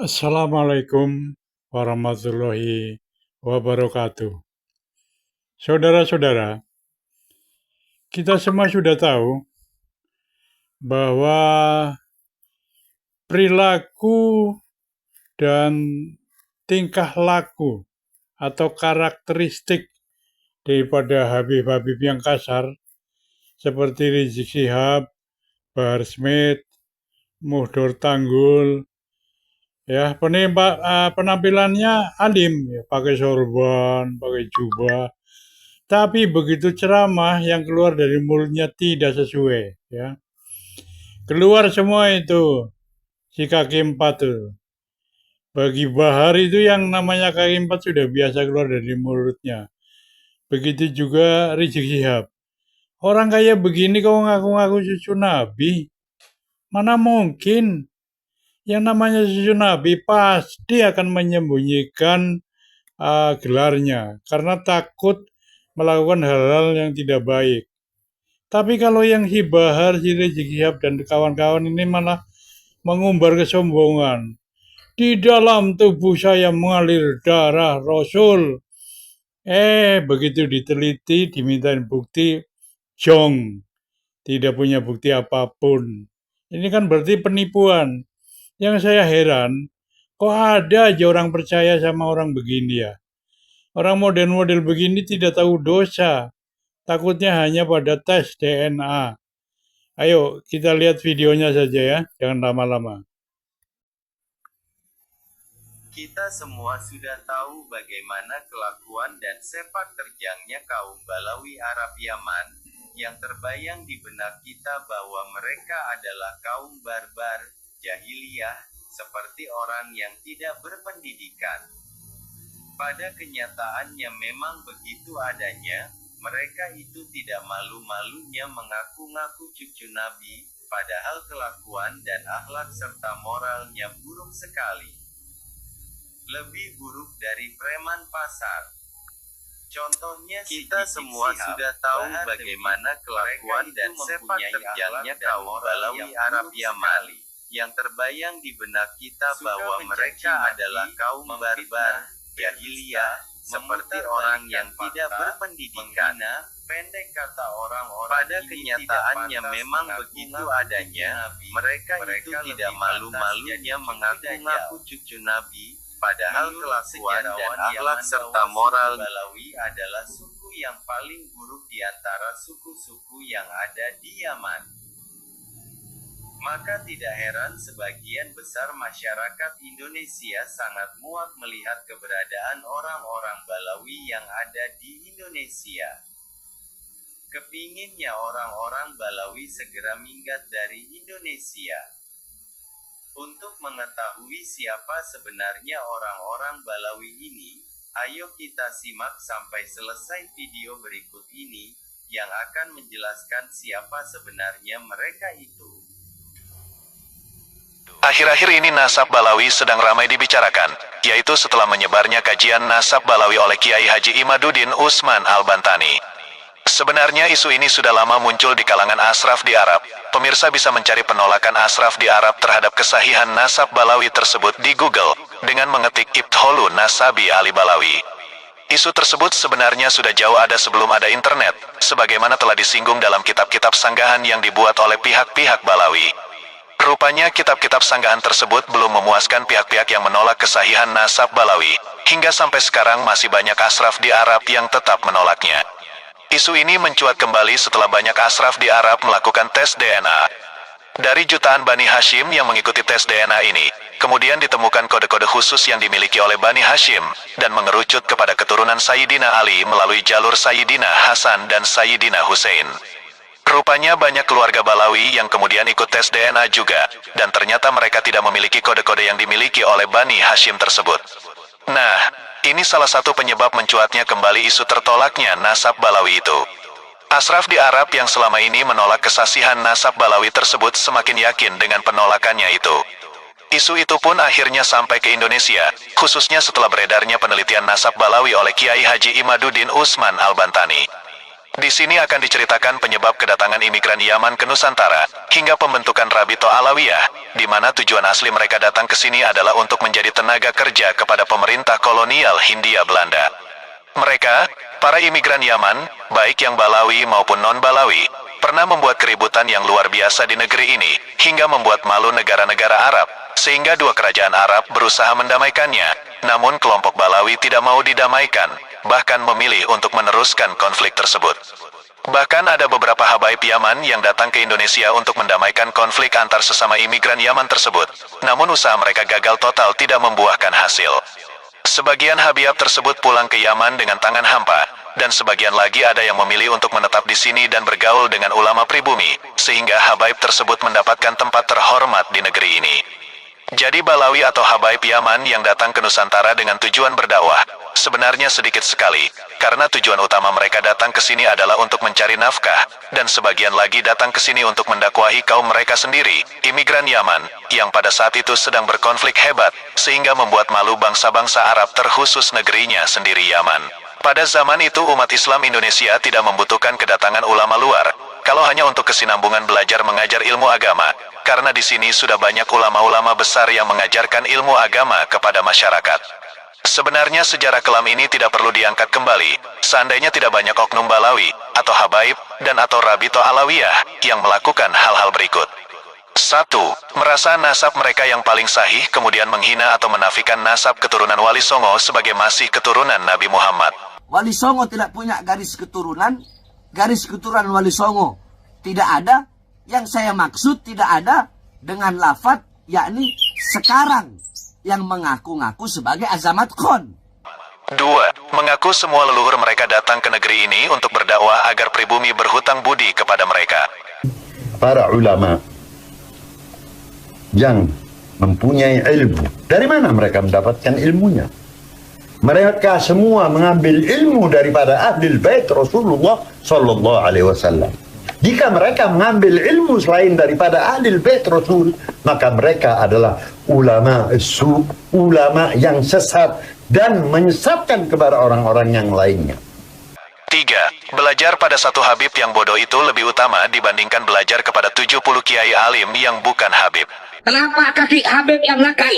Assalamualaikum warahmatullahi wabarakatuh. Saudara-saudara, kita semua sudah tahu bahwa perilaku dan tingkah laku atau karakteristik daripada Habib-Habib yang kasar seperti Rizik Syihab, Bahar Smith, Muhdor Tanggul, ya penampilannya alim, ya, pakai sorban, pakai jubah. Tapi begitu ceramah yang keluar dari mulutnya tidak sesuai, ya. Keluar semua itu si kaki empat tuh. Bagi Bahar itu yang namanya kaki empat sudah biasa keluar dari mulutnya. Begitu juga Rizik Syihab. Orang kayak begini kau ngaku-ngaku cucu Nabi? Mana mungkin? Yang namanya cucu Nabi pasti akan menyembunyikan gelarnya karena takut melakukan hal-hal yang tidak baik. Tapi kalau yang si Bahar, si Rizik Syihab dan kawan-kawan ini malah mengumbar kesombongan. Di dalam tubuh saya mengalir darah Rasul. Begitu diteliti, dimintain bukti, jong. Tidak punya bukti apapun. Ini kan berarti penipuan. Yang saya heran, kok ada aja orang percaya sama orang begini ya? Orang model-model begini tidak tahu dosa. Takutnya hanya pada tes DNA. Ayo kita lihat videonya saja ya, jangan lama-lama. Kita semua sudah tahu bagaimana kelakuan dan sepak terjangnya kaum Balawi Arab Yaman, yang terbayang di benak kita bahwa mereka adalah kaum barbar, jahiliyah, seperti orang yang tidak berpendidikan. Pada kenyataannya memang begitu adanya, mereka itu tidak malu-malunya mengaku-ngaku cucu Nabi, padahal kelakuan dan akhlak serta moralnya buruk sekali. Lebih buruk dari preman pasar. Contohnya kita semua sudah tahu bagaimana kelakuan dan sepak terjangnya kaum Balawi Arab Yaman, yang terbayang di benak kita bahwa mereka adalah kaum barbar, jahiliyah, seperti orang yang tidak berpendidikan. Pendek kata orang-orang. Pada kenyataannya memang begitu adanya, mereka itu tidak malu-malunya mengaku-ngaku cucu Nabi, padahal kelakuan dan akhlak serta moral Balawi adalah suku yang paling buruk di antara suku-suku yang ada di Yaman. Maka tidak heran sebagian besar masyarakat Indonesia sangat muak melihat keberadaan orang-orang Balawi yang ada di Indonesia. Kepinginnya orang-orang Balawi segera minggat dari Indonesia. Untuk mengetahui siapa sebenarnya orang-orang Balawi ini, ayo kita simak sampai selesai video berikut ini, yang akan menjelaskan siapa sebenarnya mereka itu. Akhir-akhir ini nasab Balawi sedang ramai dibicarakan, yaitu setelah menyebarnya kajian nasab Balawi oleh Kiai Haji Imaduddin Utsman Al-Bantani. Sebenarnya isu ini sudah lama muncul di kalangan asraf di Arab. Pemirsa bisa mencari penolakan asraf di Arab terhadap kesahihan nasab Balawi tersebut di Google, dengan mengetik Ibtholu Nasabi Ali Balawi. Isu tersebut sebenarnya sudah jauh ada sebelum ada internet, sebagaimana telah disinggung dalam kitab-kitab sanggahan yang dibuat oleh pihak-pihak Balawi. Rupanya kitab-kitab sanggahan tersebut belum memuaskan pihak-pihak yang menolak kesahihan nasab Balawi, hingga sampai sekarang masih banyak asraf di Arab yang tetap menolaknya. Isu ini mencuat kembali setelah banyak asraf di Arab melakukan tes DNA. Dari jutaan Bani Hashim yang mengikuti tes DNA ini, kemudian ditemukan kode-kode khusus yang dimiliki oleh Bani Hashim, dan mengerucut kepada keturunan Sayyidina Ali melalui jalur Sayyidina Hasan dan Sayyidina Hussein. Rupanya banyak keluarga Balawi yang kemudian ikut tes DNA juga, dan ternyata mereka tidak memiliki kode-kode yang dimiliki oleh Bani Hashim tersebut. Nah, ini salah satu penyebab mencuatnya kembali isu tertolaknya nasab Balawi itu. Asraf di Arab yang selama ini menolak kesasihan nasab Balawi tersebut semakin yakin dengan penolakannya itu. Isu itu pun akhirnya sampai ke Indonesia, khususnya setelah beredarnya penelitian nasab Balawi oleh Kiai Haji Imaduddin Utsman Al-Bantani. Di sini akan diceritakan penyebab kedatangan imigran Yaman ke Nusantara, hingga pembentukan Rabito Alawiyah, di mana tujuan asli mereka datang ke sini adalah untuk menjadi tenaga kerja kepada pemerintah kolonial Hindia Belanda. Mereka, para imigran Yaman, baik yang Balawi maupun non-Balawi, pernah membuat keributan yang luar biasa di negeri ini, hingga membuat malu negara-negara Arab, sehingga dua kerajaan Arab berusaha mendamaikannya, namun kelompok Balawi tidak mau didamaikan, bahkan memilih untuk meneruskan konflik tersebut. Bahkan ada beberapa habaib Yaman yang datang ke Indonesia untuk mendamaikan konflik antar sesama imigran Yaman tersebut, namun usaha mereka gagal total tidak membuahkan hasil. Sebagian habaib tersebut pulang ke Yaman dengan tangan hampa, dan sebagian lagi ada yang memilih untuk menetap di sini dan bergaul dengan ulama pribumi, sehingga habaib tersebut mendapatkan tempat terhormat di negeri ini. Jadi Balawi atau habaib Yaman yang datang ke Nusantara dengan tujuan berdakwah, sebenarnya sedikit sekali, karena tujuan utama mereka datang ke sini adalah untuk mencari nafkah, dan sebagian lagi datang ke sini untuk mendakwahi kaum mereka sendiri, imigran Yaman, yang pada saat itu sedang berkonflik hebat, sehingga membuat malu bangsa-bangsa Arab terkhusus negerinya sendiri Yaman. Pada zaman itu umat Islam Indonesia tidak membutuhkan kedatangan ulama luar, kalau hanya untuk kesinambungan belajar mengajar ilmu agama, karena di sini sudah banyak ulama-ulama besar yang mengajarkan ilmu agama kepada masyarakat. Sebenarnya sejarah kelam ini tidak perlu diangkat kembali, seandainya tidak banyak oknum Balawi, atau habaib, dan atau Rabito Alawiyah, yang melakukan hal-hal berikut. 1. Merasa nasab mereka yang paling sahih kemudian menghina atau menafikan nasab keturunan Wali Songo sebagai masih keturunan Nabi Muhammad. Wali Songo tidak punya garis keturunan Wali Songo tidak ada. Yang saya maksud tidak ada dengan lafaz yakni sekarang yang mengaku-ngaku sebagai azamat Khon. 2. Mengaku semua leluhur mereka datang ke negeri ini untuk berdakwah agar pribumi berhutang budi kepada mereka. Para ulama yang mempunyai ilmu, dari mana mereka mendapatkan ilmunya? Mereka semua mengambil ilmu daripada ahli bait Rasulullah sallallahu alaihi wasallam. Jika mereka mengambil ilmu selain daripada ahli bait Rasul, maka mereka adalah ulama su, ulama yang sesat dan menyesatkan kepada orang-orang yang lainnya. 3. Belajar pada satu habib yang bodoh itu lebih utama dibandingkan belajar kepada 70 kiai alim yang bukan habib. Telapak kaki habib yang nakal,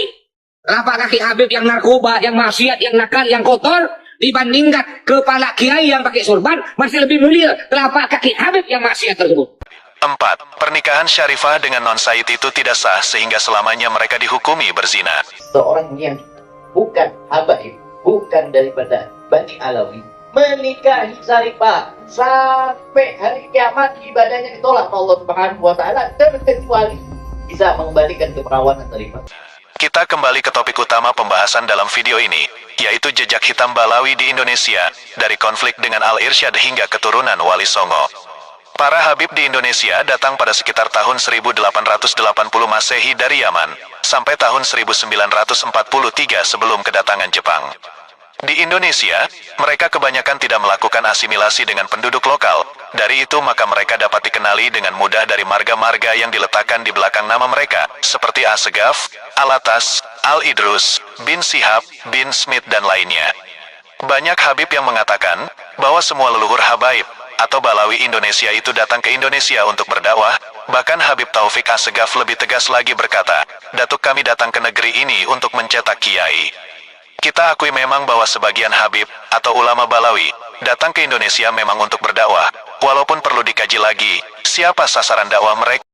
telapak kaki habib yang narkoba, yang maksiat, yang nakal, yang kotor, dibandingkan kepala kiai yang pakai sorban, masih lebih mulia telapak kaki habib yang maksiat tersebut. 4. Pernikahan syarifah dengan non-said itu tidak sah sehingga selamanya mereka dihukumi berzina. Seorang yang bukan habaib, bukan daripada Bani Alawi, menikahi syarifah sampai hari kiamat ibadahnya ditolak Allah Subhanahu wa taala, terkecuali bisa mengembalikan keperawanan syarifah. Kita kembali ke topik utama pembahasan dalam video ini, yaitu jejak hitam Balawi di Indonesia, dari konflik dengan Al-Irsyad hingga keturunan Wali Songo. Para habib di Indonesia datang pada sekitar tahun 1880 Masehi dari Yaman, sampai tahun 1943 sebelum kedatangan Jepang. Di Indonesia, mereka kebanyakan tidak melakukan asimilasi dengan penduduk lokal. Dari itu maka mereka dapat dikenali dengan mudah dari marga-marga yang diletakkan di belakang nama mereka, seperti Asegaf, Alatas, Al-Idrus, bin Sihab, bin Smith, dan lainnya. Banyak habib yang mengatakan bahwa semua leluhur habaib atau Balawi Indonesia itu datang ke Indonesia untuk berdakwah. Bahkan Habib Taufik Asegaf lebih tegas lagi berkata, "Datuk kami datang ke negeri ini untuk mencetak kiai." Kita akui memang bahwa sebagian habib atau ulama Balawi datang ke Indonesia memang untuk berdakwah, walaupun perlu dikaji lagi siapa sasaran dakwah mereka.